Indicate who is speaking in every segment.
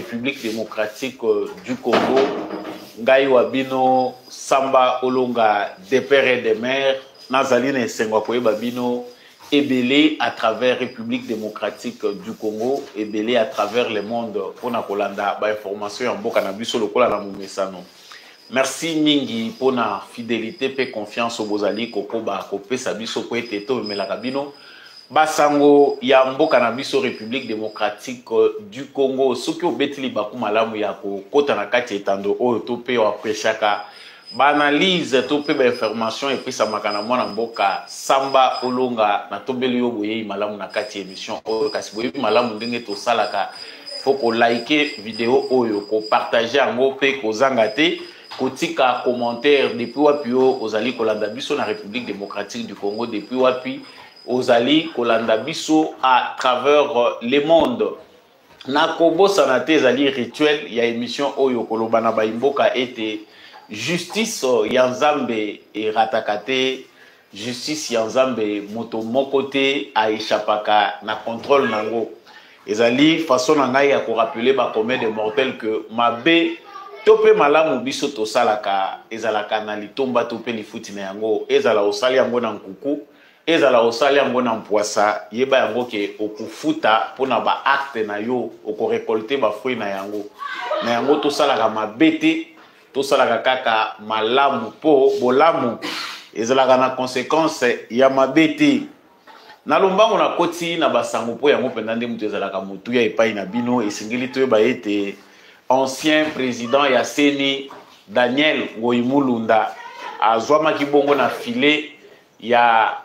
Speaker 1: République démocratique du Congo. Ngai Wabino, Samba Olonga, des pères et des mères, Nazaline Sengwakoye Babino, ébélé à travers République démocratique du Congo, ébélé à travers le monde pour na kolanda ba information en boka na biso lokola na mumesano. Merci mingi pour na fidélité et confiance au bozali kokoba kopesa biso ko eteto melaka bino. Basango ya mboka na biso République démocratique du Congo soki obetili bakumalamu ya kota na kati etando oyo to pe wa preshaka ba analyse to pe ba information et puis ça makana mwana mboka Samba Olonga na tobeli yo boye malamu na kati émission oyo kasi boye malamu ndenge to salaka faut ko liker vidéo oyo ko partager yango pe ko zangate kotika commentaire depuis wapi ozali kolanda biso na République démocratique du Congo depuis wapi ozali kolanda biso à travers le monde. Na kobo sanate ezali rituel ya émission oyo koloba na baimboka ete justice ya Nzambe eratakate, justice ya Nzambe moto mokote aishapaka na contrôle nango. Ezali façon na ngai ya ko rappeler ba commun de mortels que mabe tope malamu biso to salaka ezalaka na litomba tope lifuti na yango ezala osali yango na nkuku ezala osali yango na mpoasa yeba yango ke okufuta pona ba acte na yo oko récolter ba fruit na yango to salaka mabete to salaka kaka malamu po bolamu ezalaka na conséquence ya mabete na lombango na koti na basango po yango pendande mutu ezalaka mutu ya epai na bino esingeli to ba ete ancien président ya Seni Daniel Ngoïmulunda azwama kibongo na filet ya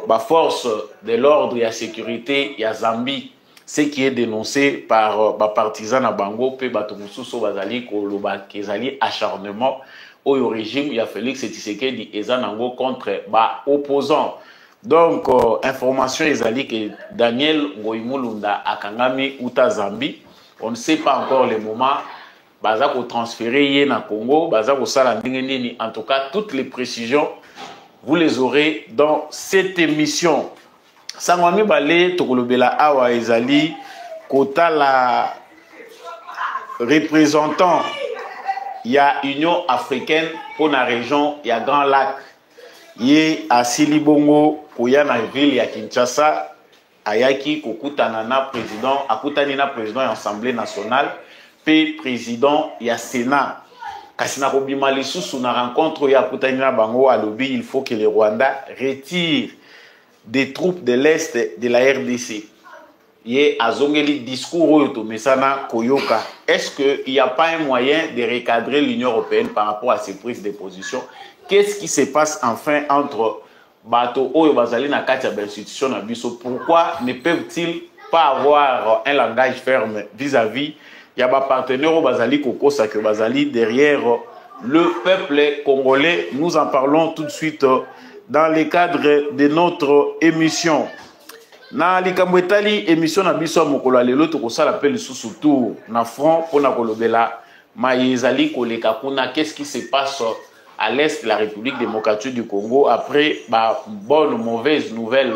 Speaker 1: ba force de l'ordre et la sécurité ya Zambie, ce qui est dénoncé par ba partisans na bango pe bato mususu bazali koloba kezali acharnement au régime ya Félix Tshisekedi ezanango contre ba opposants. Donc information ezali que Daniel Ngoïmulunda akangami uta Zambie. On ne sait pas encore le moment baza ko transférer yé na Congo, baza ko sala ndenge nini. En tout cas, toutes les précisions vous les aurez dans cette émission. Sangwami balé tokolobela awa ezali kota la représentant ya Union africaine pour la région ya Grand Lac. Yé à Silibongo koya na ville ya Kinshasa ayaki kokutana na président akutani na président ya Assemblée nationale pe président ya Sénat. Kasina kobima lisusu na rencontre ya kutani na bango alobi il faut que le Rwanda retire des troupes de l'Est de la RDC. Yé azongeli discours oyo to mesana koyoka. Est-ce qu'il n'y a pas un moyen de recadrer l'Union européenne par rapport à ces prises de position? Qu'est-ce qui se passe enfin entre bato oyo bazali na kati ya institution na biso? Pourquoi ne peuvent-ils pas avoir un langage ferme vis-à-vis ya ba partenaires bazali kokosa que bazali derrière le peuple congolais? Nous en parlons tout de suite dans le cadre de notre émission. Na likambo etali émission na biso mokolo lelo to kosala appel sous tour na front pona kolobela mayezali koleka kuna. Qu'est-ce qui se passe à l'est de la République démocratique du Congo après ba bonne mauvaise nouvelle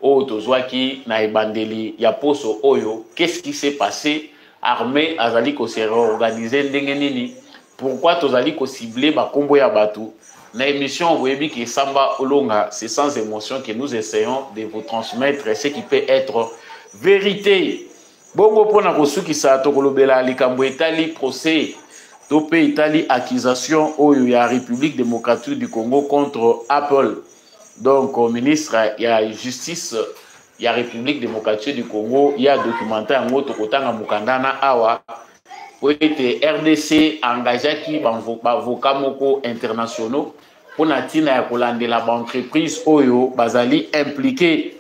Speaker 1: au tozwaki na ebandeli ya poso oyo? Qu'est-ce qui s'est passé? Armée azali ko se réorganiser ndenge nini? Pourquoi tozali ko cibler ba kombo ya batu? Na émission Webi qui Samba Olonga, c'est sans émotion que nous essayons de vous transmettre ce qui peut être vérité. Bongo pona kosuki sa tokolobela likambo etali procès tope Italie accusation oyo ya République démocratique du Congo contre Apple. Donc au ministre ya justice ya République démocratique du Congo ya documentaire en moto kotanga mukandana awa pour être RDC engagé qui avocat moko internationaux pour natina ya kolandela ba entreprise oyo bazali impliqué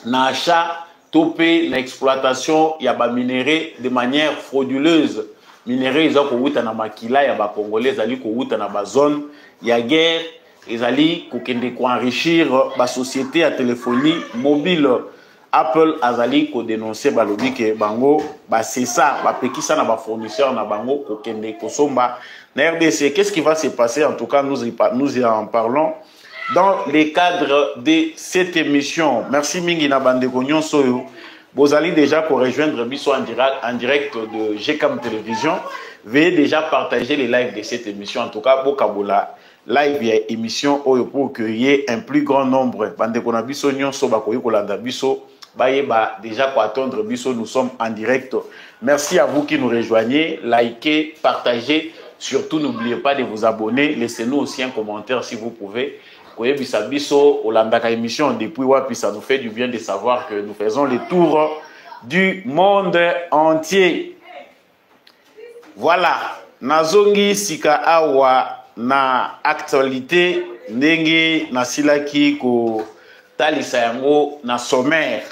Speaker 1: na achat topé na exploitation ya ba minéraux de manière frauduleuse. Minéraux ils ont kouta na makila ya ba congolais zali kouta na ba zone ya guerre ezali kokende ko enrichir ba société à téléphonie mobile. Apple azali ko dénoncer balobi ke bango ba c'est ça ba pekisa na ba fournisseur na bango kokende kosomba na RDC. Qu'est-ce qui va se passer? En tout cas nous y en parlons dans les cadres de cette émission. Merci mingi na bande konyon soyo Vous allez déjà pour rejoindre Bisso en direct de GCAM Télévision. Veuillez déjà partager les lives de cette émission. En tout cas, Bokabola, live et émission pour qu'il y ait un plus grand nombre. Déjà pour attendre Bisso, nous sommes en direct. Merci à vous qui nous rejoignez. Likez, partagez. Surtout, n'oubliez pas de vous abonner. Laissez-nous aussi un commentaire si vous pouvez. Émission depuis Wapi, ça nous fait du bien de savoir que nous faisons le tour du monde entier. Voilà, nazongi sika awa na actualité ndenge na silaki ko talisa yango na sommaire.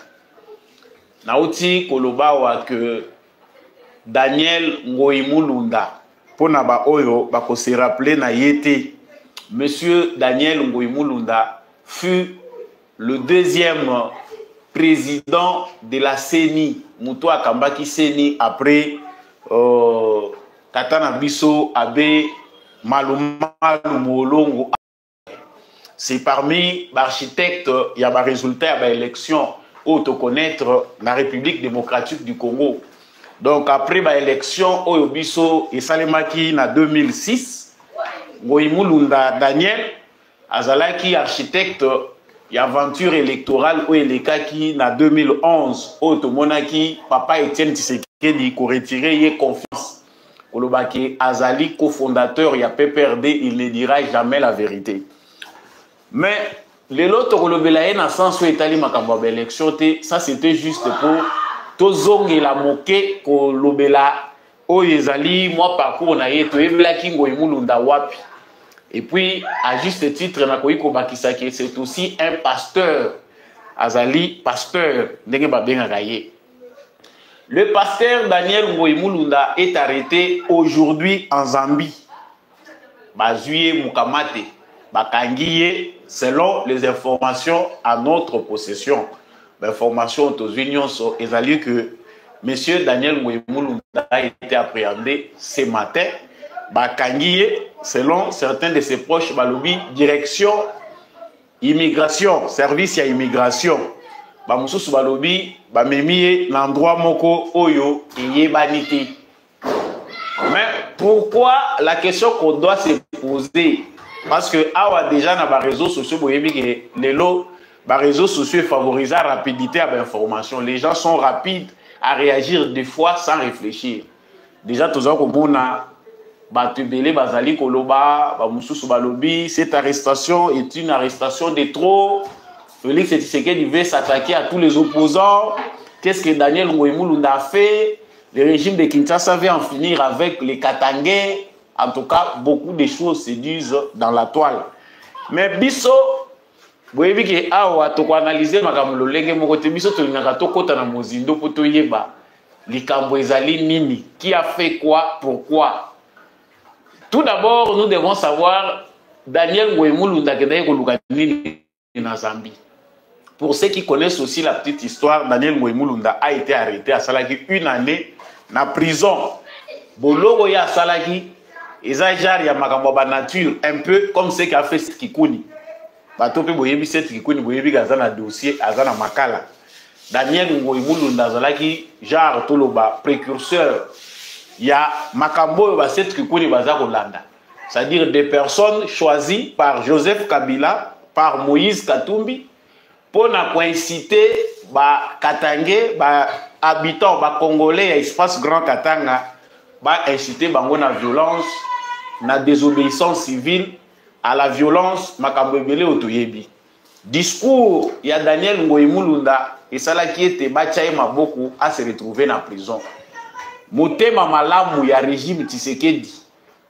Speaker 1: Nauti kolobawa que Daniel Ngoïmoulunda pona ba oyo bako se rappeler na yete. Monsieur Daniel Ngoïmoulunda fut le deuxième président de la CENI, Moutoua Kambaki CENI, après Katana Bisso Abe Maluma Molongo. C'est parmi les architectes, il y a des résultats de l'élection auto-connaître la République démocratique du Congo. Donc après l'élection, Oyo Bisso et Salemaki en 2006, Ngoïmoulunda Daniel, azalaki architecte et aventure électorale au Elekaki en 2011, au Tomonaki, papa Etienne Tshisekedi qui retiré y confiance. Kolobaki azali cofondateur y a PPRD, il ne dira jamais la vérité. Mais les autres kolobelaye na sens où etali makambo élection ça c'était juste pour tozonge la moquer kolobela o ezali moi parcours na yeto ebelaki Ngoïmoulunda wapi. Et puis, à juste titre, c'est aussi un pasteur. Azali, pasteur. Le pasteur Daniel Ngoïmoulunda est arrêté aujourd'hui en Zambie. Bazuye Mukamate. Bakangiye, selon les informations à notre possession. L'information aux unions sont que M. Daniel Ngoïmoulunda a été appréhendé ce matin. Bakangiye, selon certains de ses proches, balobi direction immigration, service à immigration. Bamususu balobi bamemiye l'endroit moko oyo yebaniti. Mais pourquoi la question qu'on doit se poser? Parce que awa déjà na ba réseaux sociaux boyebi que lelo ba réseaux sociaux favorisent la rapidité à l'information. Les gens sont rapides à réagir des fois sans réfléchir. Déjà tous komona Batubele Bazali Koloba, Bamususu Balobi, cette arrestation est une arrestation de trop. Félix Tshisekedi veut s'attaquer à tous les opposants. Qu'est-ce que Daniel Ngoïmoulunda a fait? Le régime de Kinshasa veut en finir avec les Katangais. En tout cas, beaucoup de choses se disent dans la toile. Mais Bisso, vous voyez que awa to analyser makamlo lenge mokote Bisso to ngaka to kota na mozindo poto yeba. Likambo ezali nini? Qui a fait quoi? Pourquoi? Tout d'abord, nous devons savoir Daniel Ngoïmoulunda en Zambie. Pour ceux qui connaissent aussi la petite histoire, Daniel Ngoïmoulunda a été arrêté à Salaki une année en prison. Bologo ya Salaki, Ezajar ya Makamba nature, un peu comme ce qu'a fait Kikouni. Batope Boyebi Set Kikouni, Boyebi Gazana dossier, Azana Makala. Daniel Ngoïmoulunda Salaki, genre Toloba, précurseur. Il y a Makambo Baset Kikouni Bazar Hollanda. C'est-à-dire des personnes choisies par Joseph Kabila, par Moïse Katumbi, pour inciter Katangé, habitants congolais à l'espace Grand Katanga, inciter la violence, la désobéissance civile, à la violence, Makambo Bele Otoyebi. Discours, il y a Daniel Ngoïmoulunda, et ça là qui était Bachaï Maboko à se retrouver en prison. Motema malamu ya régime Tshisekedi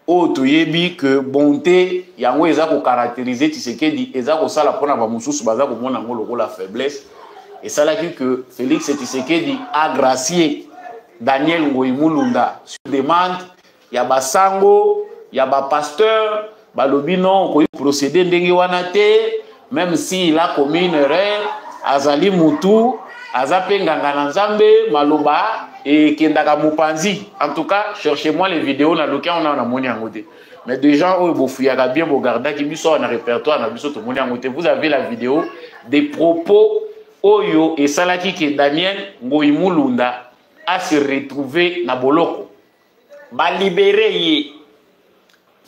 Speaker 1: otoyebi que bonté yango eza ko caractériser Tshisekedi eza ko sala pona ba mususu baza ko mona ngolo la faiblesse et ça là que Félix Tshisekedi a gracié Daniel Ngoïmoulunda sur demande ya basango ya ba pasteur balobi non ko procéder ndenge wana te même si il a commis une erreur azali mutu azape nganga na nzambe maloba et Kendaka Mupanzi. En tout cas, cherchez-moi les vidéos dans lesquelles on a moni en côté. Mais des gens où vous fouillez bien vos gardas qui sont en répertoire, tout le monde en côté. Vous avez la vidéo des propos oyo et salaki que Daniel Ngoyi Mulunda a se retrouvé na boloko ba libéré ye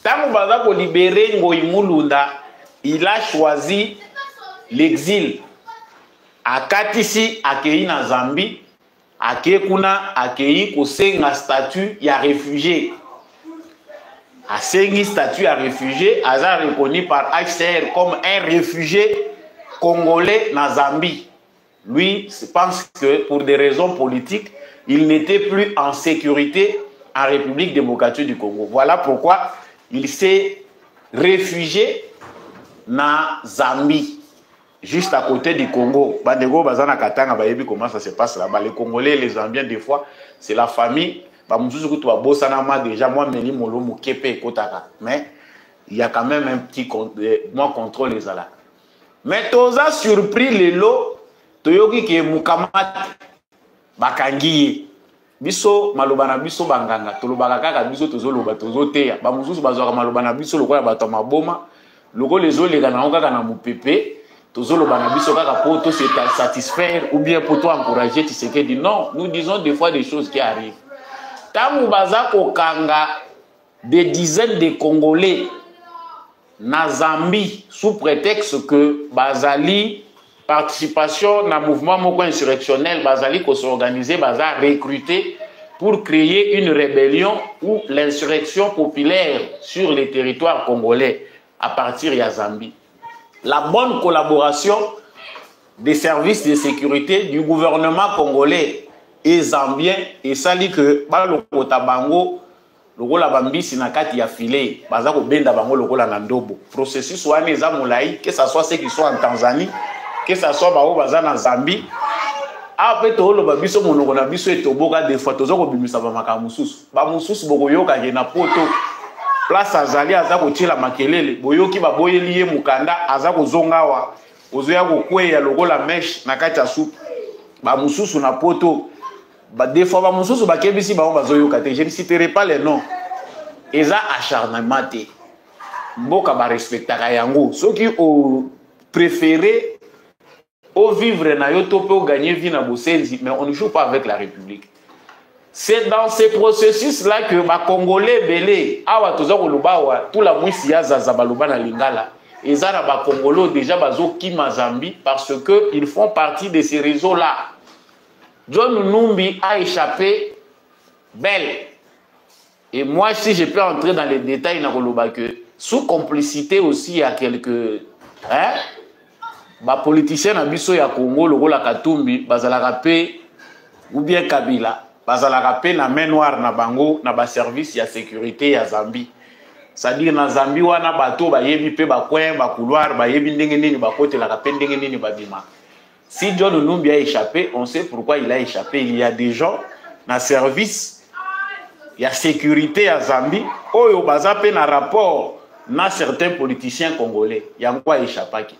Speaker 1: tango baza ko libérer Ngoyi Mulunda il a choisi l'exil akatisi akei na Zambie akekuna akei kosenga statut ya réfugié asengi statut ya réfugié aza reconnu par HCR comme un réfugié congolais na Zambie. Lui, je pense que pour des raisons politiques, il n'était plus en sécurité en République démocratique du Congo. Voilà pourquoi il s'est réfugié na Zambie, juste à côté du Congo. Bandego bazana katanga bayebi comment ça se passe là-bas. Les Congolais, les Zambiens, des fois, c'est la famille. Déjà, moi, Meli Molo Mukepe Kotaka. Mais il y a quand même un petit contrôle les ala. Mais toza surpris les lots. Toyoki ki mukamati bakangiye biso malobana biso banganga tolobaka kaka biso tozoloba tozoteya ba mususu bazwaka malobana biso lokola bato maboma loko lezo lega na kaka na mupepe tozoloba na biso kaka pour to se satisfaire ou bien pour toi encourager tu sais que dit non, nous disons des fois des choses qui arrivent. Tamu bazako kanga des dizaines de Congolais na Zambie sous prétexte que bazali participation dans le mouvement moko insurrectionnel, bazali ko s'organiser, baza recruter pour créer une rébellion ou l'insurrection populaire sur les territoires congolais à partir de Zambie. La bonne collaboration des services de sécurité du gouvernement congolais et zambien et sali que balokota bango lokola bambisi na kati ya filet baza ko benda bango lokola na ndobo. Processus wana eza molai, que ça soit ceux qui sont en Tanzanie, que ça soit bao baza na Zambie. Après to lo babiso monoko na biso etoboka des fois tozo ko bimisa ba makamususu. Ba mususu boko yoka ke na poto. Place azali aza ko tila makelele, boyoki ba boyeli ye mukanda aza ko zongawa. Ozoya ko kweya lokola mesh na kati ya soupe. Ba mususu na poto. Ba des fois ba mususu ba kebisi ba bazo yoka te. Je ne citerai pas les noms. Eza acharnement te. Mboka ba respectaka yango. Soki o préféré au vivre na yoto peut gagner vie na bosenzi, mais on ne joue pas avec la République. C'est dans ces processus-là que les Congolais belé, awa toza kolubawa, tout la mwisi ya zazabaloba na lingala, et ça na Congolais déjà bazo kima Zambie parce que ils font partie de ces réseaux-là. John Numbi a échappé belle. Et moi, si je peux entrer dans les détails, na koluba que sous complicité aussi, il y a quelques ba politicien na biso ya Congo lokola Katumbi bazalaka pe ou bien Kabila bazalaka pe na main noire na bango na ba service ya sécurité ya Zambie. C'est-à-dire na Zambie wana bato ba yebi pe ba coin ba couloir ba yebi ndenge nini ba kotelaka pe ndenge nini ba bima. Si John Numbi a échappé, on sait pourquoi il a échappé. Il y a des gens na service ya sécurité ya Zambie oyo baza pe na rapport na certains politiciens congolais yango a échappaki.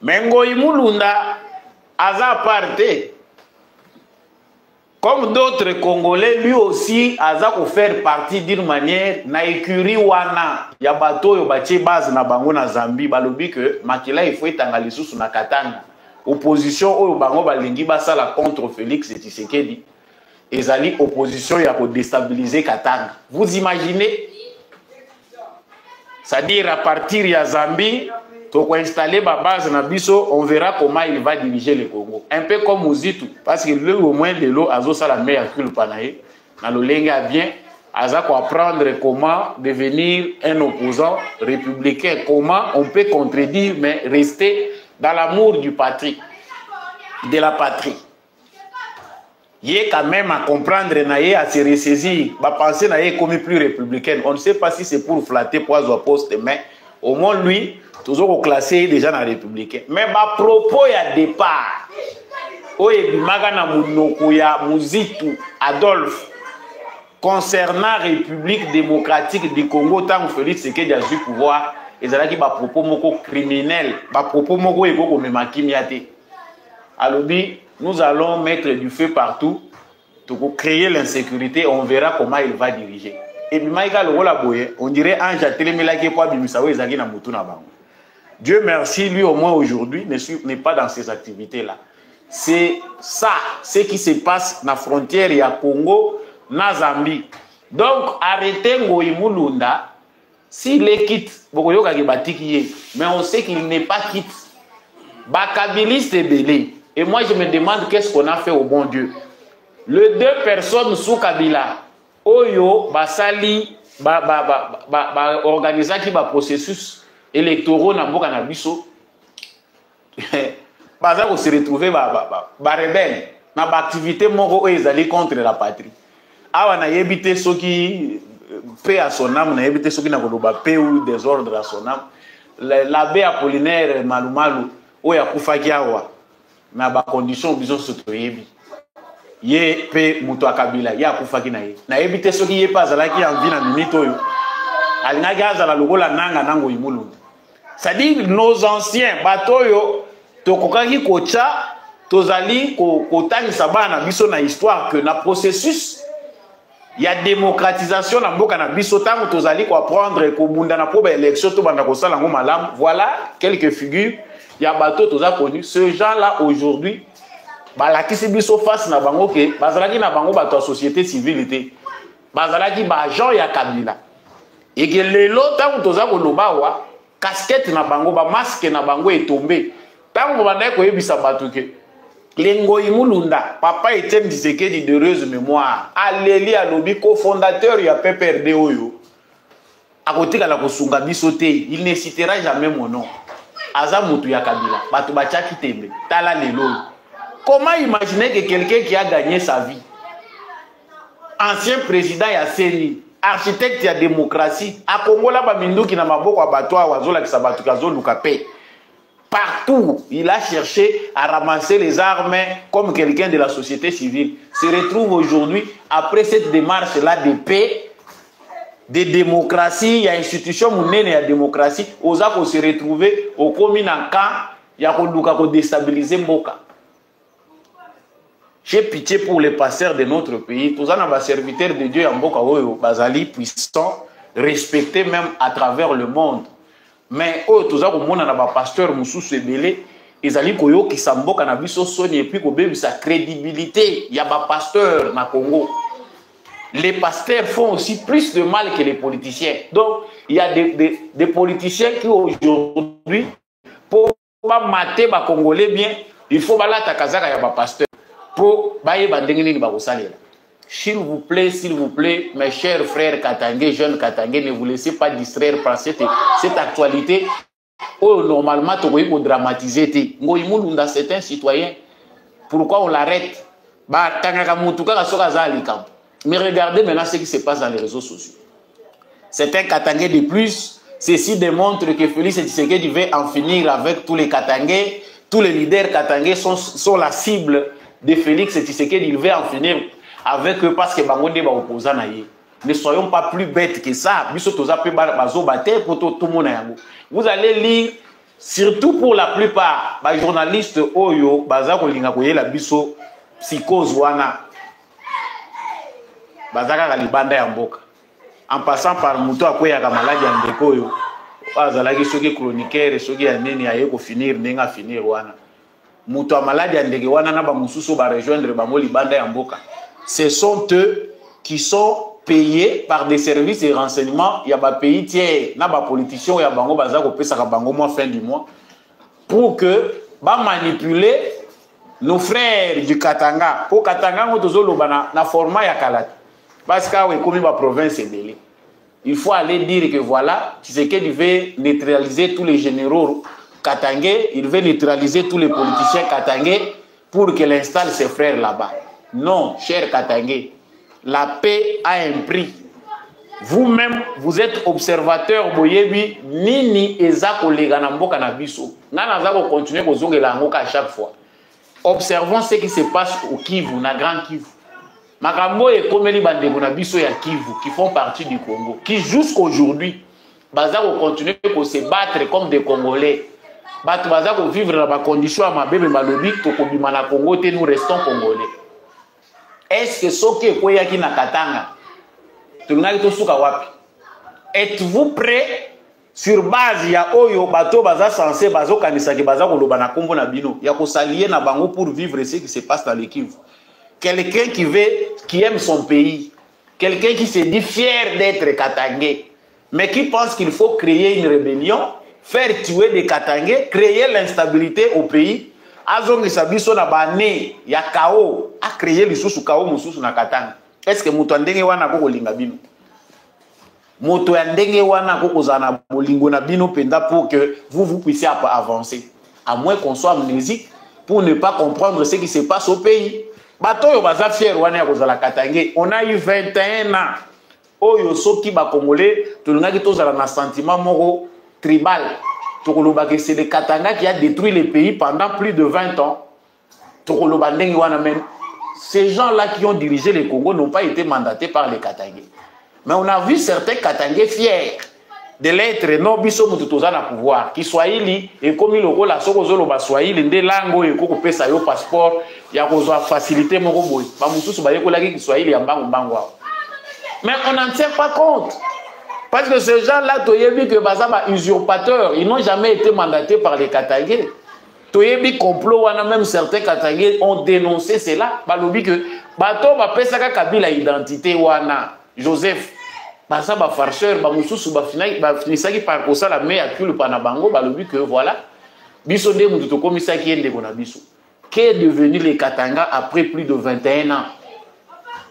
Speaker 1: Mais Ngoyi Mulunda aza parte. Comme d'autres Congolais, lui aussi aza ko faire partie d'une manière na écurie wana ya bato yo batie base na bango na Zambie balobi que makila il faut etanga lisusu na Katanga. Opposition oyo bango balingi basala contre Félix Tshisekedi. Ezali opposition ya ko déstabiliser Katanga. Vous imaginez? C'est-à-dire à partir ya Zambie pour installer ma base na biso, on verra comment il va diriger le Congo. Un peu comme Mouzitou, parce que lui au moins de l'eau, azo ça la meilleure culpa nae. Na lo lenga bien, aza ko apprendre comment devenir un opposant républicain, comment on peut contredire mais rester dans l'amour du patrie, de la patrie. Il est quand même à comprendre nae, à se ressaisir, à penser nae comme plus républicaine. On ne sait pas si c'est pour flatter poids au poste, mais au moins lui toujours classé déjà dans la République. Mais ma propos ya départ, oye bimagana munoko ya Muzitu Adolphe concernant République démocratique du Congo tant que Félix Tshisekedi a eu pouvoir, et ça qui ba propos moko criminel, ba propos moko eko ko memakimiate. Alobi, nous allons mettre du feu partout pour créer l'insécurité, on verra comment il va diriger. Et bimaika le rola boye, on dirait anja telemela ke kwa bimisawe ezaki na mutu na bango. Dieu merci, lui au moins aujourd'hui n'est pas dans ces activités-là. C'est ça, ce qui se passe dans la frontière ya Congo, na Zambie. Donc, arrêtez Ngoï Mulunda. S'il est quitte, mais on sait qu'il n'est pas quitte. Bakabiliste est belé. Et moi, je me demande qu'est-ce qu'on a fait au bon Dieu. Les deux personnes sous Kabila, Oyo, Basali, organiser qui processus électoraux dans le Canabiso, Baza se retrouver rebelle, dans l'activité moro ils allaient contre la patrie. Awa na yebité ceux qui paix à son âme, na yebité ceux qui na koloba paix ou désordre à son âme. L'abbé Apollinaire Malumalu, oya kufaki awa na ba condition biso sotoyebi. Ye pe muto akabila ya kufaki na ye. Na yebité ceux qui ye pas azalaki en vie na minute oyo. Alingaki azala lokola nanga nango imulu. C'est-à-dire nos anciens batoyo tokokaki kocha tozali kotangisa bana biso na histoire que na processus il y a démocratisation na mboka na biso tango tozali ko apprendre ko bunda na proba élection to banda ko sala ngo malam. Voilà quelques figures il y a bateau toza connu ce gens là aujourd'hui balakisi biso face na bango ke bazalaki na bango bato société civile té bazalaki ba agent ya Kabila et que lelo tango toza ko lobawa casquette na bango ba masque na bango est tombé tango banda ko yebisa bato ke Ngoï Mulunda, papa Etienne Tshisekedi d'heureuse mémoire, Aléli Alobi, cofondateur ya PPRD Oyo, à côté de la Kosunga Bisote, il ne citera jamais mon nom. Aza Moutou ya Kabila, Batou Bachaki Tembe, Tala Lelo. Comment imaginer que quelqu'un qui a gagné sa vie, ancien président ya Seni, architecte ya démocratie, à Congo là, Bamindou qui n'a pas beaucoup à Batoa, Wazola qui s'abattu Kazo Lukape. Partout, il a cherché à ramasser les armes comme quelqu'un de la société civile. Se retrouve aujourd'hui, après cette démarche-là de paix, de démocratie, il y a institution, il y a démocratie, aux actes se retrouver au commun en camp, il y a qu'on déstabiliser Mboka. J'ai pitié pour les pasteurs de notre pays. Tous les serviteurs de Dieu en Mboka, Bazali, puissants, respectés même à travers le monde. Mais tous les pasteurs Moussous Ebele, ils allaient koyo qui s'amboka na biso soni et puis ko bebi sa crédibilité. Il y a des pasteurs na Congo. Les pasteurs font aussi plus de mal que les politiciens. Donc il y a des politiciens qui aujourd'hui pour pas mater ba Congolais bien, il faut bala takazaka ya ba pasteur pour baye bandengeni ba kosalela. S'il vous plaît, mes chers frères Katangé, jeunes Katangé, ne vous laissez pas distraire par cette actualité. Oh, normalement, tu peux dramatiser. Ngoï Mulunda, c'est un citoyen. Pourquoi on l'arrête? Mais regardez maintenant ce qui se passe dans les réseaux sociaux. C'est un Katangé de plus. Ceci démontre que Félix Tshisekedi veut en finir avec tous les Katangés. Tous les leaders Katangés sont la cible de Félix Tshisekedi. Il veut en finir avec eux parce que Bangonde va opposer à eux. Ne soyons pas plus bêtes que ça. Vous allez lire, surtout pour la plupart, les journalistes Oyo, Bazako Lingakoye la biso, psychose wana, Bazaka Libanda Yamboka. En passant par Mouto Akoya Kamaladi Yandekoyo, Bazalaki Soki chroniqueur, Soki Yaneni Ayeko finir, Nenga finir wana. Mouto Amaladi Yandeke wana Naba Moussousou va rejoindre Bango Libanda Yamboka. Ce sont eux qui sont payés par des services de renseignement. Il y a des pays tiers, il y a des politiciens, il y a des gens qui ont fin du mois pour que manipuler nos frères du Katanga. Pour Katanga, nous avons un format Yakalat. Parce que comme la province est belée. Il faut aller dire que voilà, Tshisekedi veut neutraliser tous les généraux katangais, il veut neutraliser tous les politiciens katangais pour qu'il installe ses frères là-bas. Non, cher Katangé, la paix a un prix. Vous-même, vous êtes observateur, Boyebi, Nini Ezako Leganamboka Nabiso. Nanazako continue à chaque fois. Observons ce qui se passe au Kivu, na Grand Kivu. Makambo et Komeli Bandego Nabiso ya Kivu, qui font partie du Congo, qui jusqu'aujourd'hui, Bazako continue à se battre comme des Congolais. Bazako vivre dans des conditions à ma bébé Malobi, Tokobimana Congo, nous restons Congolais. Est-ce que ce qui est Koyaki na Katanga, êtes-vous prêt sur base ya oyo bato baza censé bazo kanisa ki baza koloba na kombo na bino ya ko s'allier na bango pour vivre ce qui se passe dans le Kivu. Quelqu'un qui aime son pays, quelqu'un qui se dit fier d'être Katangais, mais qui pense qu'il faut créer une rébellion, faire tuer des Katangais, créer l'instabilité au pays. Azongisa biso na bane ya kao a créer lisusu kao mususu na Katanga. Est-ce que muto ndenge wana ko kolinga bino? Moto ya ndenge wana ko kozana bolingo na bino penda pour que vous puissiez avancer. À moins qu'on soit amnésique pour ne pas comprendre ce qui se passe au pays. Bato yo baza fier wana ya kozala Katangais. On a eu 21 ans. Oyo soki ba congolais tolingaki tozala na sentiment moko tribal. Tokoloba que c'est le Katanga qui a détruit le pays pendant plus de 20 ans. Tokoloba ndenge wana même. Ces gens-là qui ont dirigé le Congo n'ont pas été mandatés par les Katangais. Mais on a vu certains Katangais fiers de l'être non biso mututoza na pouvoir. Qui Swahili et comme il okola sokozolo ba Swahili nde lango e ko pesa yo passeport ya kozwa facilité moko boy. Ba mususu ba yekola ki Swahili ya mbango mbango. Mais on n'en tient pas compte. Parce que ces gens-là, toyebi que bazaba usurpateurs, ils n'ont jamais été mandatés par les Katangais. Toyebi complot wana même certains Katangais ont dénoncé cela. Balobi que bato ba pesaka kabila identité wana Joseph bazaba farceur ba mususu ba finisaki par kosa la meilleure culpa na bango balobi que voilà biso de mutu to komisa ki ende kona biso. Qu'est devenu les Katanga après plus de 21 ans?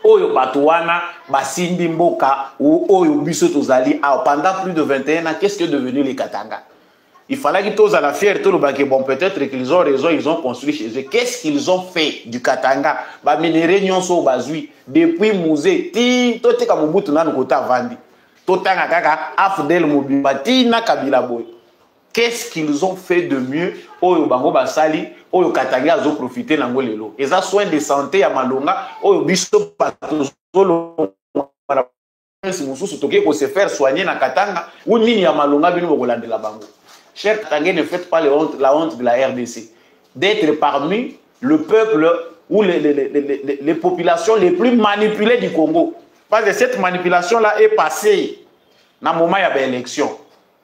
Speaker 1: Oyo Batouana, Basindi Mboka, ou Oyo Biso Tozali, pendant plus de 21 ans, qu'est-ce que est devenu les Katanga? Il fallait qu'ils tous à la fierté, bon, peut-être qu'ils ont raison, ils ont construit chez eux. Qu'est-ce qu'ils ont fait du Katanga? Bah, minéré, nyonso, bazui, depuis Mouzé, ti, tote kamubutu na nkota vandi. Totanga kaka, afdel mobibati na kabila boy. Qu'est-ce qu'ils ont fait de mieux? Oyo bango basali, oyo Katanga azo profiter nango lelo. Et ça soin de santé ya malonga, oyo biso patozolo si mususu toke ko se faire soigner na Katanga, ou nini ya malonga bino bokolandela bango. Chers Katangais, ne faites pas la honte de la RDC. D'être parmi le peuple ou les populations les plus manipulées du Congo. Parce que cette manipulation-là est passée dans le moment de l'élection.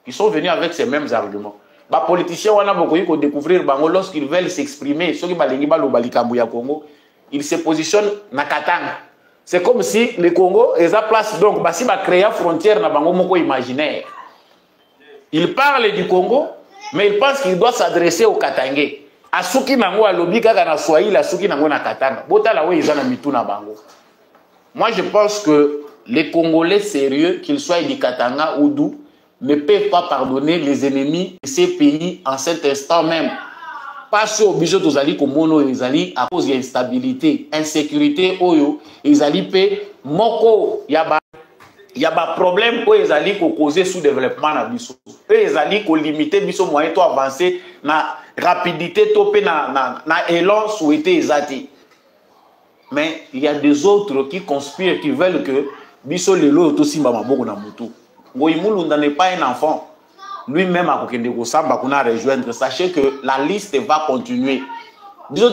Speaker 1: Ils sont venus avec ces mêmes arguments. Les politiciens, on a beaucoup découvrir lorsqu'ils veulent s'exprimer, ceux qui au Congo, ils se positionnent dans Katanga. C'est comme si le Congo est à place, donc, si on crée une frontière dans le Congo imaginaire. Ils parlent du Congo, mais ils pensent qu'ils doivent s'adresser aux Katangais. À ceux qui n'ont pas lobby, à Swahili, à ceux qui n'ont pas Katanga. Moi, je pense que les Congolais sérieux, qu'ils soient du Katanga ou d'où, ne peuvent pas pardonner les ennemis de ces pays en cet instant même. Parce que obligé de aller comme mono ils allaient à cause de l'instabilité, insécurité oyo, ils allaient payer moko y a pas problème où ils allaient causer sous-développement na biso. Ils allaient limiter biso moyen to avancer na rapidité topé na élan souhaité ezati. Mais il y a des autres qui conspirent, qui veulent que biso lelo to simba maboko na mutu. Ngoimulunda n'est pas un enfant. Lui-même a rejoindre. Sachez que la liste va continuer. J'en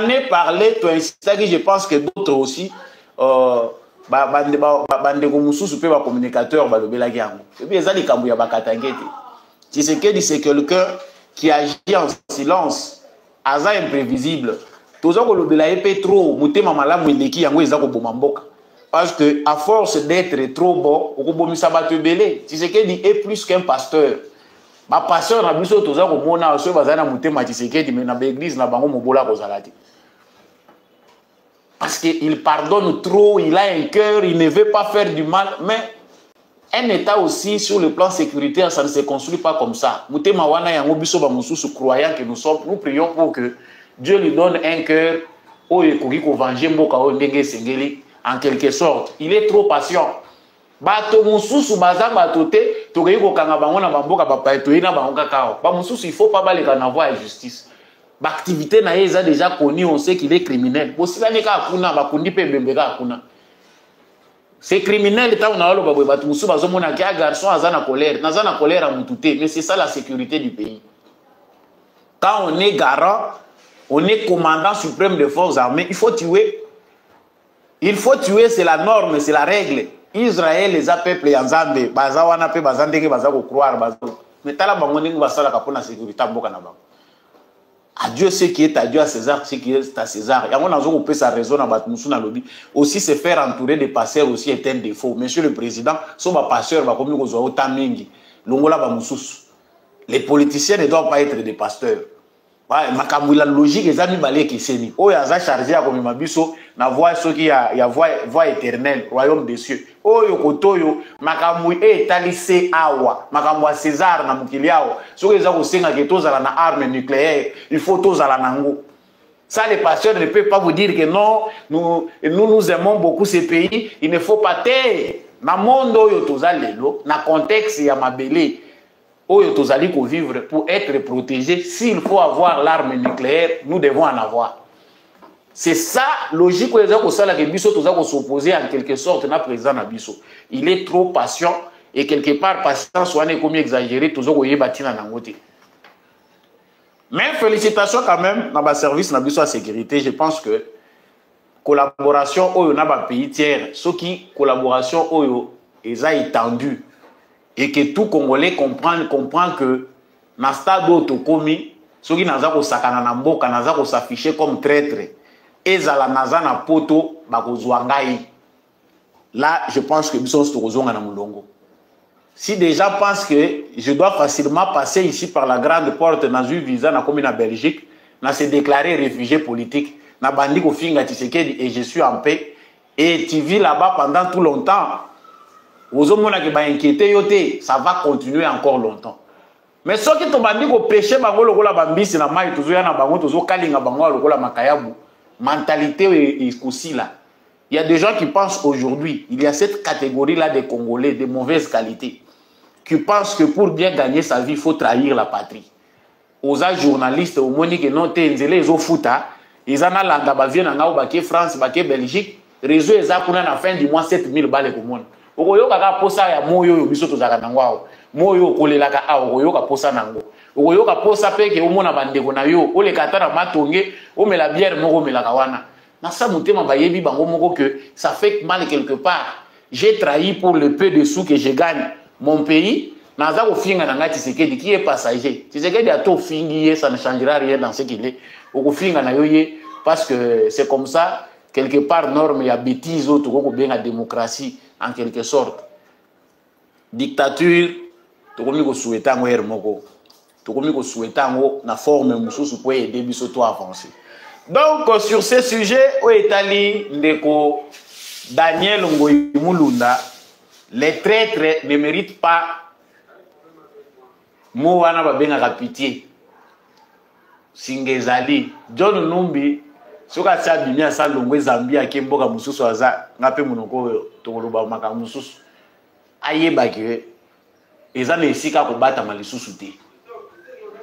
Speaker 1: ai parlé, je pense que d'autres aussi, c'est quelqu'un qui agit en silence, hasard imprévisible. Parce que à force d'être trop bon, Tshisekedi est plus qu'un pasteur. Ma pasteur na biso toza ko mona so bazana mutema Tshisekedi mais na l'église na bango mobola ko zalati. Parce qu'il pardonne trop, il a un cœur, il ne veut pas faire du mal, mais un état aussi sur le plan sécuritaire, ça ne se construit pas comme ça. Mutema wana yango biso ba mususu croyant que nous sommes, nous prions pour que Dieu lui donne un cœur oyo koki ko venger mboka o ndenge sengeli. En quelque sorte, il est trop patient. Bato mususu baza bato te tokeyi kokanga bango na bamboka bapa etoyi na bango kakao. Ba mususu il faut pas baleka na voie de justice. Ba activité na yeza déjà connu, on sait qu'il est criminel. Bosilane ka akuna bakundi pe bembeka akuna. C'est criminel ta na loba boy bato mususu bazomona ki a garçon azana colère, nazana colère a mututé, mais c'est ça la sécurité du pays. Quand on est garant, on est commandant suprême des forces armées, il faut tuer. Il faut tuer, c'est la norme, c'est la règle. Israël les a peuple ya Nzambe baza wana pe baza ndenge baza ko croire baza mais tala bango ndenge basala ka pona sécurité mboka na bango. À Dieu ce qui est à Dieu, à César ce qui est à César. Et on a besoin sa raison à Batmoussou lobby. Aussi se faire entourer de pasteurs aussi est un défaut. Monsieur le Président, son pasteur va comme nous au tamingi. Longola ba moussous. Les politiciens ne doivent pas être des pasteurs. La logique est amis balé qui s'est mis. Oh yaza chargé à comme mabiso na voix ce qui a voix éternelle royaume des cieux. Oh yo kotoyo makamui e talise awa makamwa César na mukiliao. Ce que za kosenga que tozala na arme nucléaire, il faut tozala nango. Ça les pasteurs ne peuvent pas vous dire que non, nous aimons beaucoup ces pays, il ne faut pas taire. Na monde yo tozalelo na contexte ya mabele. Oyo tozali ko vivre pour être protégé. S'il faut avoir l'arme nucléaire, nous devons en avoir. C'est ça, logique, que Bisso s'opposer en quelque sorte à président Bisso. Il est trop patient et quelque part, patient soit comme exagéré, toujours bâti dans Nangote. Mais félicitations quand même dans le service de la sécurité. Je pense que collaboration dans le pays tiers, ce qui collaboration est étendue. Et que tout Congolais comprend que dans le stade où Tokomi, ceux qui n'ont sakana na mboka n'ont s'afficher comme traître, et zala nazana poto bakozwangai. Là, je pense que nous sommes na mulongo. Si des gens pensent que je dois facilement passer ici par la grande porte dans une visa na comme en Belgique, na se déclarer réfugié politique, na bandi ko finga Tshisekedi et je suis en paix, et tu vis là-bas pendant tout longtemps. Ça va continuer encore longtemps. Mais ceux qui t'ont dit que péché, mentalité est aussi là. Il y a des gens qui pensent aujourd'hui, il y a cette catégorie-là des Congolais de mauvaise qualité, qui pensent que pour bien gagner sa vie, il faut trahir la patrie. Aux journalistes, aux moniques, non, ils ont foutu, ils ont la France, Belgique, réseau est à la fin du mois 7000 balles au monde. Okoyoka ka posa ya moyo yo biso tozaka nangwao moyo kolelaka a okoyoka posa nango okoyoka posa peke omona bandeko na yo olekata na matonge omela bière moko melaka wana na sa motema bayebi bango moko que ça fait mal quelque part. J'ai trahi pour le peu de sous que je gagne mon pays naza ko finga na ngati Tshisekedi qui est passager Tshisekedi a tout fingi ça ne changera rien dans ce qu'il est oko finga na yo ye parce que c'est comme ça quelque part norme ya bêtise auto ko bien la démocratie en quelque sorte. Dictature, tu as souhaité na forme mususu pour aider biso à avancer. Donc sur ce sujet, au Italie, ndeko Daniel Ngoyi Mulunda, les traîtres ne méritent pas Moana babenga pitié. Singezali, John Numbi soka tsa bimia sa longwe Zambia ke mboka mususu aza ngape munoko tokoloba maka mususu ayeba ke eza na esika ko bata malisusu te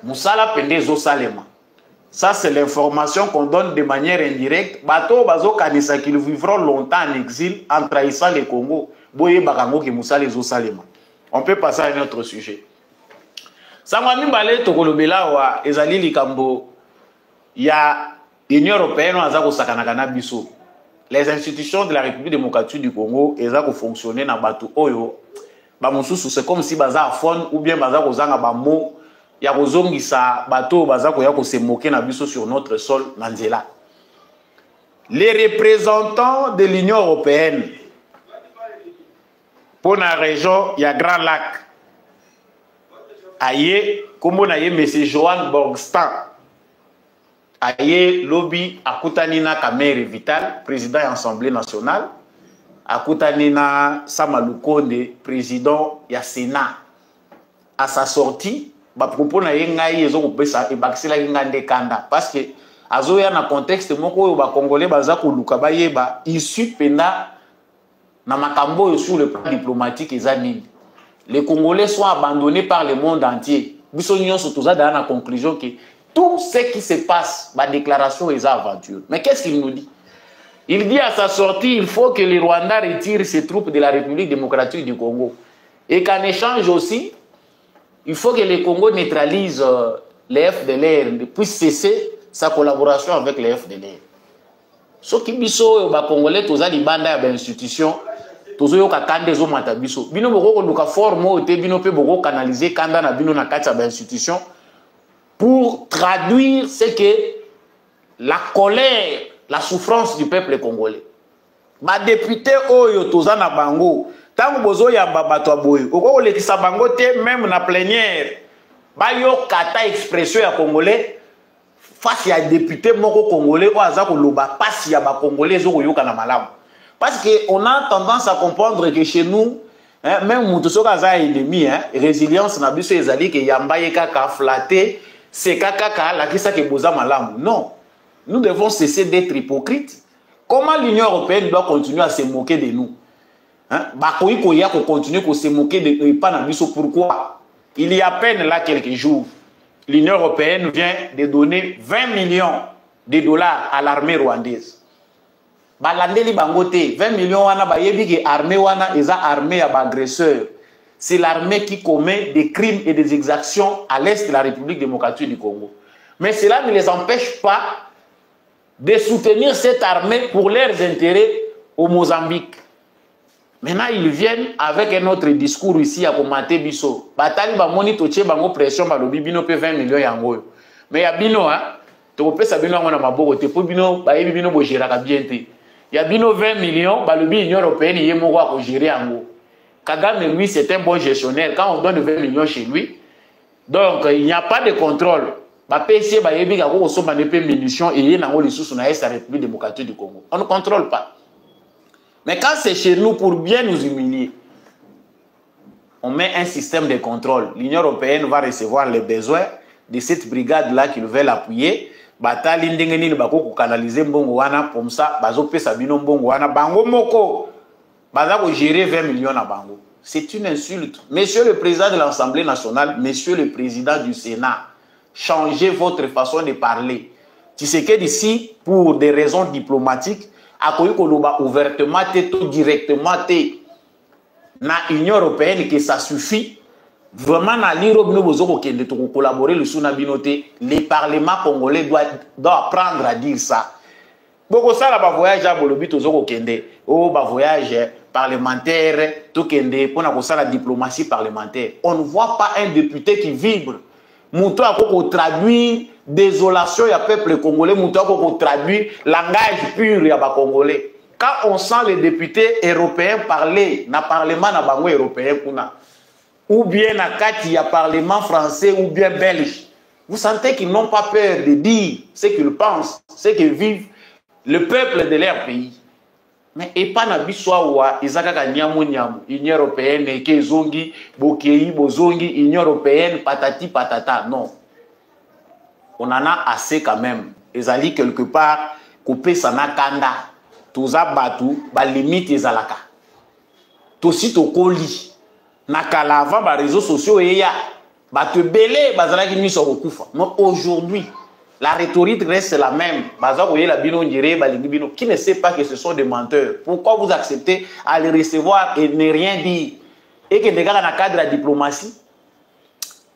Speaker 1: musala pende zo salema. Ça c'est l'information qu'on donne de manière indirecte. Bato bazo kanisa qu'ils vivront longtemps en exil en trahissant le Congo. Boye bakango ke musala zo salema. On peut passer à un autre sujet. Sangwa mimbale tokolobela wa ezali likambo ya l'Union européenne a biso. Les institutions de la République démocratique du Congo ont fonctionné dans Batu Oyo. C'est comme si baza fond ou bien baza kozanga bamo ya kozongisa bato baza koya ko se moquer na biso sur notre sol Mandela. Les représentants de l'Union européenne pour la région il y a Grand Lac. Aye comme on a M. Johan Borgstan. Aye lobby akutanina Kamere Vital, président de l'Assemblée nationale, akutanina Samalukonde, président du Sénat. À sa sortie, ba propos na yengai ezo kopesa e bakisela ngande kanda parce que azoya na contexte moko ba congolais baza ko luka bayeba issu pena na makambo sur le plan diplomatique ezanini. Les Congolais sont abandonnés par le monde entier. Biso nyonso toza dans la conclusion que tout ce qui se passe, ma déclaration est aventure. Mais qu'est-ce qu'il nous dit? Il dit à sa sortie, il faut que les Rwandais retirent ses troupes de la République démocratique du Congo. Et qu'en échange aussi, il faut que le Congo neutralise les FDLR, puisse cesser sa collaboration avec les FDLR. Ce qui biso ba Congolais toza libanda ya institution, tozo ka kande zo mata biso bino boko luka forme te bino pe boko canaliser kanda na bino na kati ya institution pour traduire ce que la colère, la souffrance du peuple congolais. Ba député oyo toza na bango tango bozo yamba bato aboyo oko lekisa bango te même na plénière ba yo kata expression ya congolais face ya député moko congolais o aza ko loba pasi ya ba congolais zo ko yoka na malamu. Parce qu'on a tendance à comprendre que chez nous, hein, même si nous avons ennemi, résilience, nous avons dit que yamba kaka flatté, c'est kaka la kisa ke boza malamu. Non, nous devons cesser d'être hypocrites. Comment l'Union européenne doit continuer à se moquer de nous? Bakoui koya ko continuer à se moquer de nous. Pourquoi? Il y a à peine là quelques jours, l'Union européenne vient de donner 20 millions de dollars à l'armée rwandaise. Balandeli bangote 20 millions wana bayebi ke armée wana eza armée ya agresseur. C'est l'armée qui commet des crimes et des exactions à l'est de la République démocratique du Congo. Mais cela ne les empêche pas de soutenir cette armée pour leurs intérêts au Mozambique. Maintenant, ils viennent avec un autre discours ici à commenter biso. Batali ba moni toche bango pression ba lobi bino pe 20 millions yango. Mais ya bino to pesa bino ngona maboko te po bino ba yebi bino bo gérer ka bien te. Il y a bino 20 millions, bah, l'Union européenne, il y a un gérer en haut. Kagame, lui, c'est un bon gestionnaire. Quand on donne 20 millions chez lui, donc il n'y a pas de contrôle. Bah, PC, bah, il y a des munitions et il y a des ressources dans la République démocratique du Congo. On ne contrôle pas. Mais quand c'est chez nous pour bien nous humilier, on met un système de contrôle. L'Union européenne va recevoir les besoins de cette brigade-là qu'ils veulent appuyer. Batali ndengeni bako ko canaliser mbongo wana comme ça bazo pesa bino mbongo wana bango moko baza ko gérer 20 millions na bango. C'est une insulte. Monsieur le président de l'Assemblée nationale, monsieur le président du Sénat, changez votre façon de parler. Tu sais que d'ici pour des raisons diplomatiques akoyi ko loba ouvertement te tout directement te na Union européenne que ça suffit. Vraiment, collaborer le sous-nabinoté, les parlements congolais doivent apprendre à dire ça. Beaucoup ça, là, voyage à Bolobi, voyage parlementaire, tout kende, pour la diplomatie parlementaire. On ne voit pas un député qui vibre. Moutou a traduit désolation, il y a peuple congolais, Moutou a traduit langage pur, il y a congolais. Quand on sent les députés européens parler, dans le parlement européen, ou bien à Kati, à parlement français ou bien belge, vous sentez qu'ils n'ont pas peur de dire ce qu'ils pensent, ce que vivent le peuple de leur pays. Mais et pas n'abiswa Isaka Nyamu Nyamu, Union européenne, Kezongi, Bokei, Bozongi, Union européenne, patati patata. Non. On en a assez quand même. Ils allaient quelque part couper Sanakanda, Toza Batu, ba limite Ezalaka. Tosi to Koli. Nakalava, les réseaux sociaux, et ya, te belé, mais aujourd'hui, la rhétorique reste la même. Qui ne sait pas que ce sont des menteurs? Pourquoi vous acceptez à les recevoir et ne rien dire? Et que les gars dans le cadre de la diplomatie,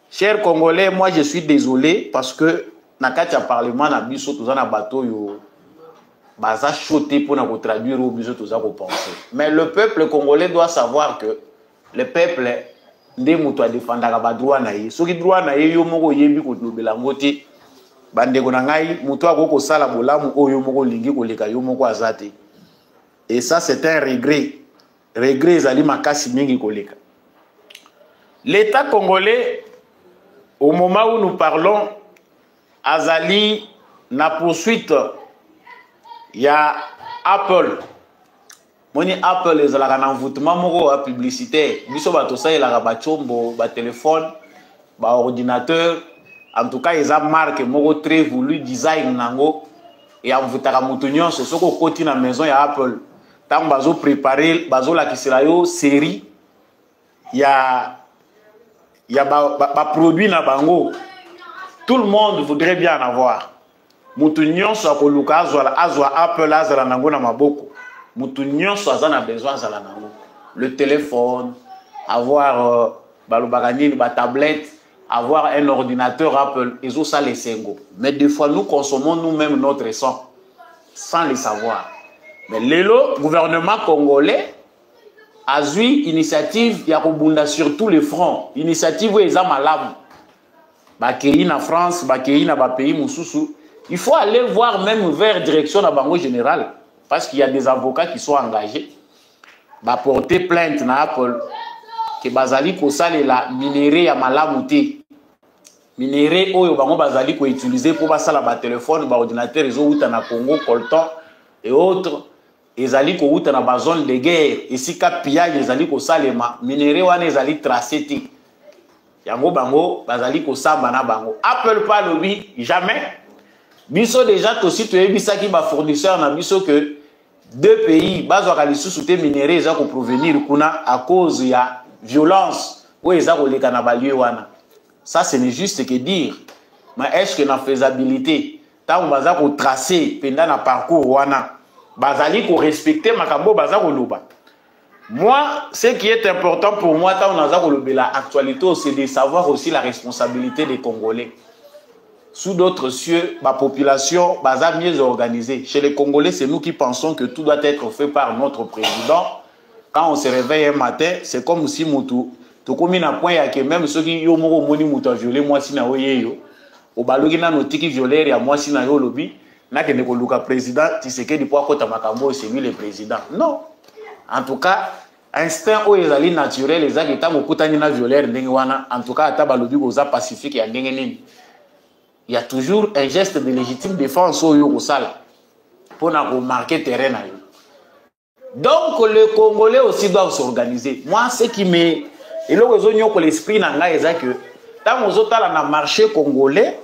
Speaker 1: chers Congolais, moi je suis désolé parce que dans le cadre du Parlement, na biso tous en bateau yo baza choté pour nous traduire au biso tous en penser. Mais le peuple congolais doit savoir que le peuple ndé muto a défendre ba droit na ye. Soki droit na ye yo moko yebi ko lobela ngoti bandeko na ngai muto akoko sala bolamu oyo moko lingi ko leka yo moko azate. Et ça c'est un regret. Regret ezali makasi mingi ko leka. L'État congolais au moment où nous parlons azali na poursuite ya Apple. Moni Apple les ala kana envoûtement moko a publicitaire biso bato ça la ba chombo ba téléphone ba ordinateur en tout cas ils a marque moko très voulu design nango et envoûtaka mutu nyonso soko koti na maison ya Apple tant bazo préparer bazo la kisela yo série ya ba produit na bango tout le monde voudrait bien en avoir mutu nyonso akoluka azwa Apple azala nango na maboko. Le téléphone, avoir la tablette, avoir un ordinateur Apple, et ça les singo. Mais des fois, nous consommons nous-mêmes notre sang, sans le savoir. Mais le gouvernement congolais, azui initiative ya kobunda sur tous les fronts. Initiative où eza malamu. Bakei na France, bakei na ba pays mususu. Il faut aller voir même vers direction na bango général parce qu'il y a des avocats qui sont engagés. Ba porter plainte na Apple que bazali ko salela minéré ya malamu te. Minéré oyo bango bazali ko utiliser pour basala ba téléphone, ba ordinateur ezo uta na Congo, coltan et autres. Ezali ko uta na ba zone de guerre, esika pillage ezali ko salema, minéré wana ezali tracé te. Yango bango bazali ko samba na bango. Apple pas lobby jamais. Biso déjà aussi tu ebisa ki ba fournisseur na biso que deux pays bazwa lisusu te minéré eza ko provenir kuna à cause ya violence ou eza ko leka na ba lieu wana. Ça ce n'est juste que dire. Mais est-ce que na faisabilité tant baza ko tracer pendant na parcours wana bazali ko respecter makambo baza ko loba. Moi, ce qui est important pour moi, tant on a l'actualité, c'est de savoir aussi la responsabilité des Congolais. Sous d'autres cieux, ma population est mieux organisée. Chez les Congolais, c'est nous qui pensons que tout doit être fait par notre président. Quand on se réveille un matin, c'est comme si Moutou, tout comme il y a un point que même ceux qui ont violé moi si na oyeyo, au balogi na notiki violé ya moi si na yo lobby, na que ne koluka président, tu sais que du poids kota makambo c'est lui le président. Non. En tout cas, instinct où ils allaient naturel, les gens qui étaient au na violeur n'engwana. En tout cas, ata balobi goza pacifique ya n'engeni. Il y a toujours un geste de légitime défense au Yogosala pour marquer terrain. Donc les Congolais aussi doivent s'organiser. Moi, ce qui me, et là l'esprit n'anga est que tant aux autres dans le marché congolais,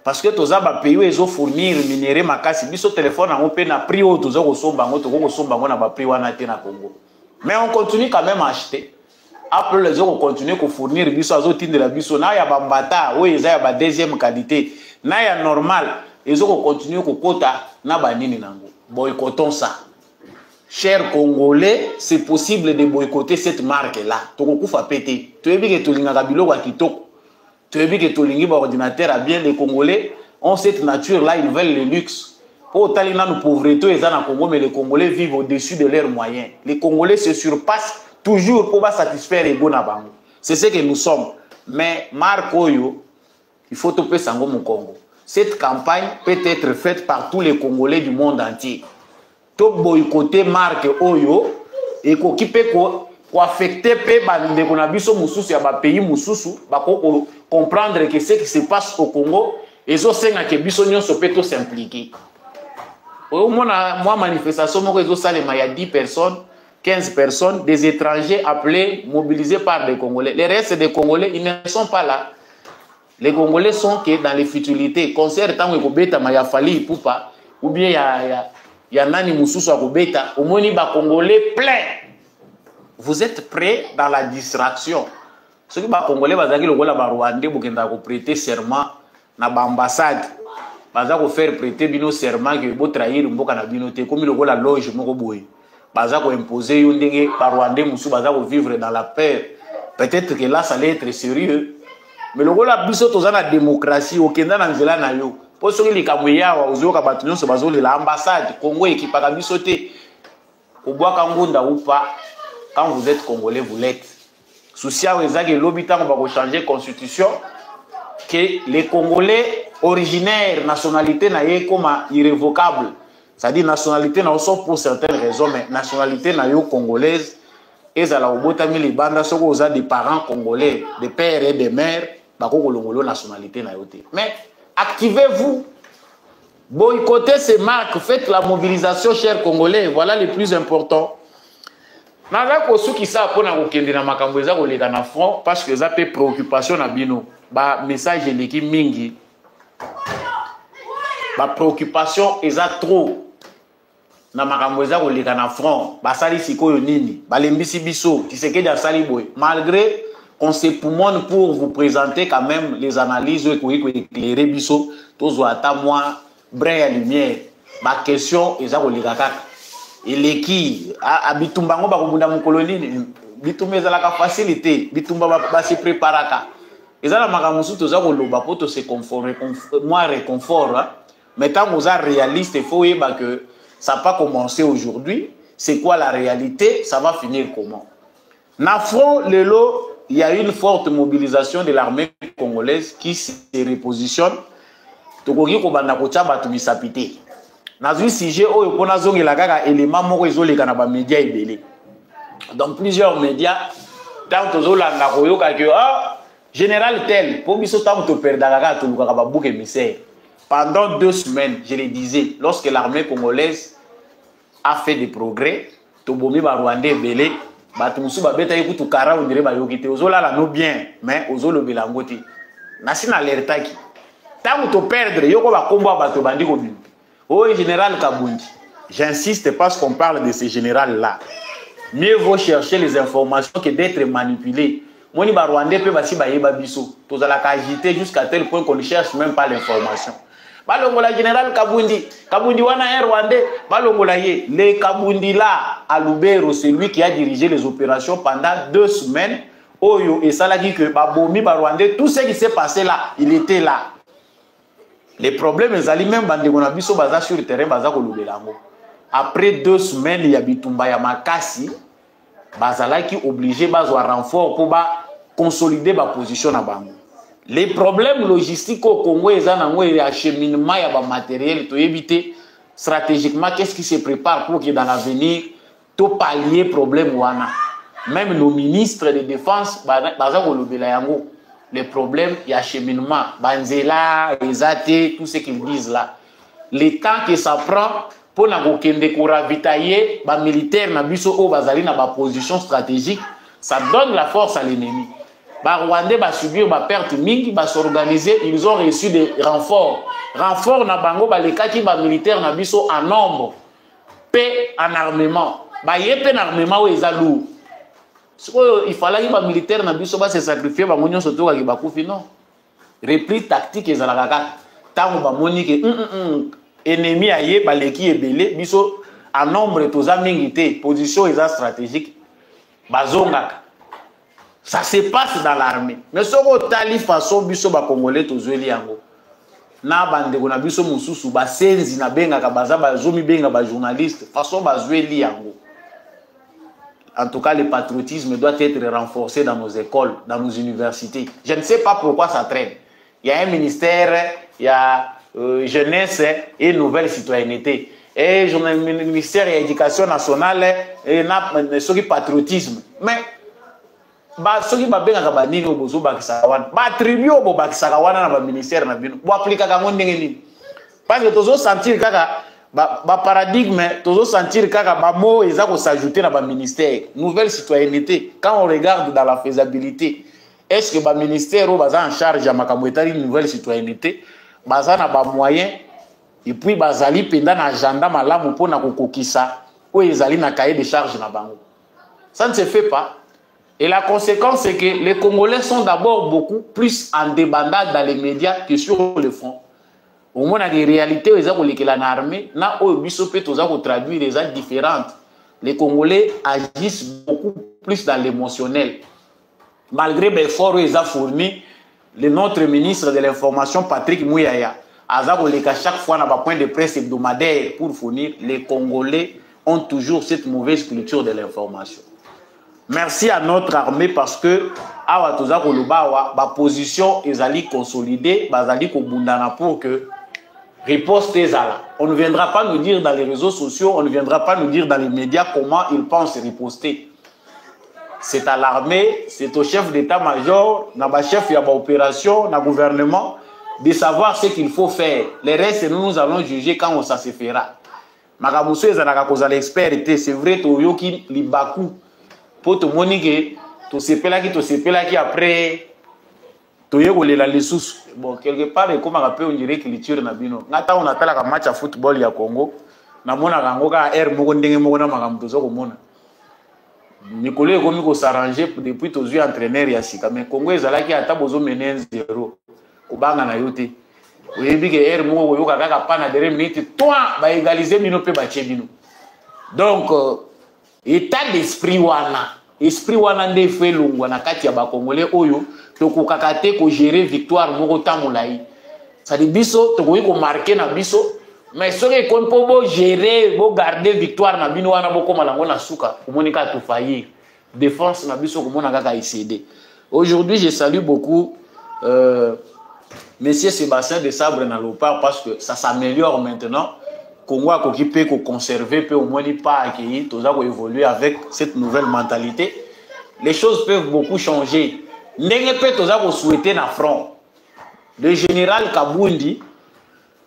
Speaker 1: parce que tous les pays où ils ont fournir minéraux makasi, biso téléphone on peut na prix au tous aux sombango, tous aux sombango na prix wana te na Congo. Mais on continue quand même à acheter. Après les autres continuer à fournir biso azo tinde la biso na ya bambata où ils a deuxième qualité na ya normal ils ont continuer à kota na banini nango. Boycottons ça. Chers Congolais, c'est possible de boycotter cette marque-là. Toko fa péter. Tu veux bien que tu linga bilo wa kitoko. Tu veux bien que tu lingi ba ordinateur à bien les Congolais ont cette nature-là, ils veulent le luxe. Pour talina nous pauvreté ils en Congo mais les Congolais vivent au-dessus de leurs moyens. Les Congolais se surpassent toujours pour satisfaire les bons abango. C'est ce que nous sommes. Mais marque oyo, il faut topé sango mon Congo. Cette campagne peut être faite par tous les Congolais du monde entier. To boycotter marque oyo et qui peut affecter pe bande ko na biso mususu ya ba pays mususu ba ko comprendre que ce qui se passe au Congo ezo senga ke biso nyonso pe to s'impliquer. Au moins moi manifestation moko ezo salema ya 10 personnes, 15 personnes, des étrangers appelés, mobilisés par des Congolais. Les restes des Congolais, ils ne sont pas là. Les Congolais sont que dans les futilités. Concert tant que beta maya fali poupa ou bien il y a nani mususu à Kobeta, au moni ba Congolais plein. Vous êtes prêts dans la distraction. Ceux qui ba Congolais bazaki le gola ba Rwandais bokenda ko prêter serment na ba ambassade. Baza ko faire prêter bino serment que bo trahir mboka na bino te comme le gola loge moko boye. Baza ko imposer yo ndenge ba Rwandais musu baza ko vivre dans la paix. Peut-être que là ça allait être sérieux. Mais le gola biso tozana démocratie okenda na nzela na yo. Pour ceux qui ont l'ambassade Congo et qui parle de sauter au bois Kangunda ou pas, quand vous êtes Congolais, vous l'êtes. Souci à que l'habitant va changer la constitution, que les Congolais originaires, nationalité n'est comme irrévocable. C'est-à-dire nationalité n'a sauf pour certaines raisons, mais nationalité n'a congolaise. Et ça la obotami les bandes sont des parents congolais, des pères et des mères, nationalité n'a mais activez-vous, boycottez ces marques, faites la mobilisation, chers Congolais, voilà le plus important. Naza ko suki sa pona ko kende na makambo eza ko leka na front parce que ça peut préoccupation na bino. Ba message eleki mingi. Ba préoccupation eza trop. Na makambo eza ko leka na front, ba sali sikoyo nini, ba lembisi biso, Tshisekedi a sali boy. Malgré on s'époumonne pour vous présenter quand même les analyses qui éclairer biso, tous à moi, brin à lumière. Ma question est à et les qui a bitumbango ba kubunda mu colonie bitumba za la facilité bitumba ba se préparaka ezala makamusu toza ko loba poto se conformer moi réconfort mais tant vous êtes réaliste il faut que ça n'a pas commencé aujourd'hui c'est quoi la réalité, ça va finir comment. Nafro, Lelo, il y a une forte mobilisation de l'armée congolaise qui se repositionne. Tokoki kobanda kocha batu bisapité. Nazu sujet oyo pona zongela kaka élément moko ezoleka na ba médias ebele. Donc plusieurs médias tant tozolanda koyoka que général tel pour biso tant to perdaka kaka to luka ba bouc émissaire. Pendant 2 semaines, je le disais, lorsque l'armée congolaise a fait des progrès, to bomi ba Rwandais ebele, batu musu ba beta ekutu kara on dirait ba yokite ozolala no bien, mais ozolo belangoti. Nasina alertaki. Tant que tu perdre, il y a un combat à bandi. Oh, général Kabundi, j'insiste parce qu'on parle de ce général-là. Mieux vaut chercher les informations que d'être manipulé. Moi, je Rwandais peut basi ba yeba biso. Tu as la agité jusqu'à tel point qu'on ne cherche même pas l'information. Balongola général Kabundi, Kabundi wana un Rwandais, balongola ye. Le Kabundi là, à Lubero, c'est lui qui a dirigé les opérations pendant 2 semaines. Oyo et ça l'a dit que Babomi, Rwandais, tout ce qui s'est passé là, il était là. Les problèmes, ils allaient même sur le terrain. Après 2 semaines, il y a Bitumba Yamakasi, Bazala qui obligé de renfort pour consolider ma position à Bango. Les problèmes logistiques au Congo, ils ont un acheminement de matériel pour éviter stratégiquement qu'est-ce qui se prépare pour que dans l'avenir, tout pallier problème. Même nos ministres de défense, les problèmes, il y a cheminement, Banzela, Ezate, tout ce qu'ils disent là. Le temps que ça prend pour nous ravitailler, les militaires, na position stratégique, ça donne la force à l'ennemi. Les Rwandais vont subir des pertes mingi, vont s'organiser, ils ont reçu des renforts. Renforts na bango, les militaires en nombre, paix en armement. En armement, ils ont lourd. Il fallait que les militaires se sacrifier pour que les gens non. Repli tactique et zalakaka. Tant que ennemi aye baleki ebele biso en nombre toza mingité position stratégique bazongaka. Ça se passe dans l'armée. Mais ce que tali façon biso ba congolais tozweli yango. Na bande ko na biso mususu ba senzi na benga ka baza ba zomi benga ba journaliste façon bazweli yango. En tout cas, le patriotisme doit être renforcé dans nos écoles, dans nos universités. Je ne sais pas pourquoi ça traîne. Il y a un ministère, il y a jeunesse et nouvelle citoyenneté. Et le ministère de l'éducation nationale et le patriotisme. Mais, ce qui va bien à la bozo bakisawan, attribué au bakisawan dans le ministère na bino. Bo appliquer ka ngondengeni. Parce que tozo sentir kaka paradigme, tozo sentir kaka ba mot ezako s'ajouter dans le ministère. Nouvelle citoyenneté. Quand on regarde dans la faisabilité, est-ce que le ministère est en charge de une nouvelle citoyenneté? Baza na ba moyen et puis bazali pendant agenda malamu pour na kokokisa ou ezali na cahier de charge na bango. Ça ne se fait pas. Et la conséquence c'est que les Congolais sont d'abord beaucoup plus en débandade dans les médias que sur le front. Au moins, des réalités, ils ont que l'armée, na au bisopé, ils ont traduit des actes différentes. Les Congolais agissent beaucoup plus dans l'émotionnel. Malgré l'effort qu'ils ont fourni, notre ministre de l'Information, Patrick Mouyaya, a chaque fois dans un point de presse hebdomadaire pour fournir, les Congolais ont toujours cette mauvaise culture de l'information. Merci à notre armée parce que la position est consolidée, pour que riposte ezala. On ne viendra pas nous dire dans les réseaux sociaux, on ne viendra pas nous dire dans les médias comment ils pensent riposter. C'est à l'armée, c'est au chef d'état-major, au chef d'opération, au gouvernement, de savoir ce qu'il faut faire. Le reste, nous allons juger quand ça se fera. Makamuso ezalaka kozala expert, c'est vrai, toyoki libaku. Pour te monique, tu sais pas qui après, tu es la lesus. Bon, quelque part, comme on appelle, on dirait que l'écriture n'a bino. Nata on appelle un match à football ya Congo. Na mona rango ka air moko ndenge moko na makamto zo komona. Nicolas komi ko s'arranger depuis tous les entraîneurs ya sika. Mais Congo ezalaki ata bozo mener 0. Kubanga na yote. Oyebi ke air moko yoka kaka pana derrière minute. Toi, ba égaliser bino pe ba tie bino. Donc état d'esprit wana nde fait longwa na kati ya ba congolais oyo to ko kakate ko gérer victoire moko tamolai ça dit biso to ko marquer na biso Mais ce qui est gérer, garder victoire, na bino wana boko malango na suka, komonika tout faillir. Défense na biso komona kaka ICD. Aujourd'hui, je salue beaucoup Monsieur Sébastien de Sabre na Lopar parce que ça s'améliore maintenant. Congo a occupé, qu'on conserver, peut au moins pas accueillir, tout ça évoluer avec cette nouvelle mentalité. Les choses peuvent beaucoup changer. N'engé peut tout ça souhaiter na front. Le général Kabundi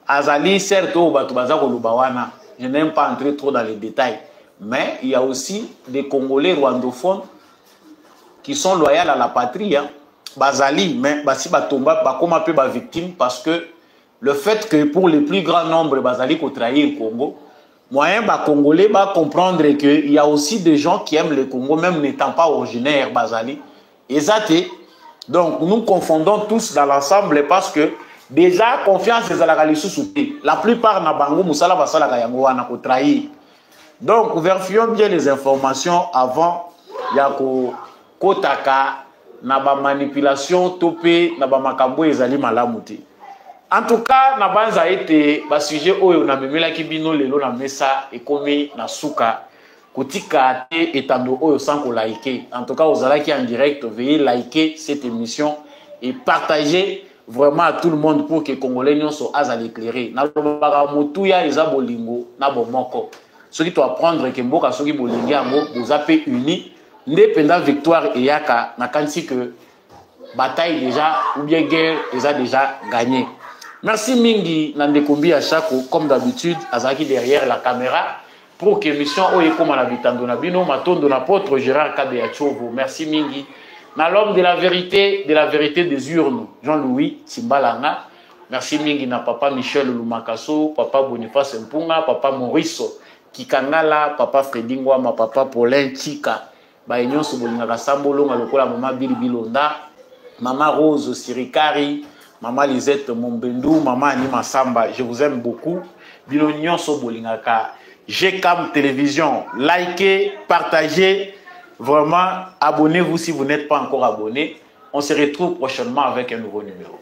Speaker 1: Azali, certes, je n'aime pas entrer trop dans les détails, mais il y a aussi des Congolais rwandophones qui sont loyaux à la patrie. Hein. Bazali, mais si Batomba, comme peu victime, parce que le fait que pour le plus grand nombre, Bazali qu'on trahit le Congo, moyen Congolais va comprendre qu'il y a aussi des gens qui aiment le Congo, même n'étant pas originaires Bazali. Exact. Donc nous confondons tous dans l'ensemble parce que déjà confiance c'est la plupart na bango musala basala kayango wana ko trahir. Donc vérifions bien les informations avant ya ko kotaka na ba manipulation topé na ba makambo ezali malamu te. En tout cas na banza été ba sujet oyo na memela kibino lelo na mesa ekomi na suka kotika te etando oyo sans ko liker. En tout cas ozala qui en direct veuillez liker cette émission et partager vraiment à tout le monde pour que les Congolais soient à l'éclairer. Na motuya eza bolingo na bomoko. Ce qui doit apprendre que mboka soki bolingi yango vous appelez unis ndependa victoire et yaka na kansi que bataille déjà ou bien guerre eza déjà gagné. Merci mingi Nandekombi à chaque comme d'habitude azaki derrière la caméra pour que mission oye comme na bitando na bino matondo na apôtre Gérard Kabeyachovo. Merci mingi. Na l'homme de la vérité des urnes, Jean-Louis Simbalanga. Merci mingi na papa Michel Lumakaso, papa Boniface Mpunga, papa Maurice Kikangala, papa Freddy Ngwama, papa Paulin Chika. Ba enyon so bolinga kasambolo ngalokola mama Bilonda, mama Rose Sirikari, mama Lisette Mombendu, mama Anima Samba. Je vous aime beaucoup. Bilonyon so bolinga ka. GCAM Télévision, likez, partagez. Vraiment, abonnez-vous si vous n'êtes pas encore abonné. On se retrouve prochainement avec un nouveau numéro.